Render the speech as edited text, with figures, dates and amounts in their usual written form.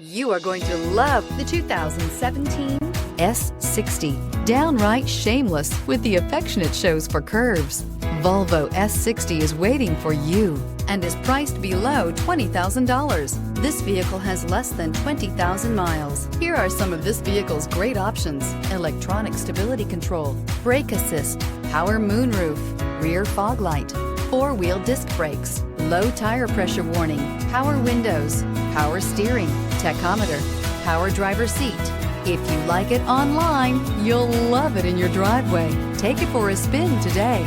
You are going to love the 2017 S60. Downright shameless with the affectionate shows for curves. Volvo S60 is waiting for you and is priced below $20,000. This vehicle has less than 20,000 miles. Here are some of this vehicle's great options: electronic stability control, brake assist, power moonroof, rear fog light, four-wheel disc brakes, low tire pressure warning, power windows, power steering, tachometer, power driver seat. If you like it online, you'll love it in your driveway. Take it for a spin today.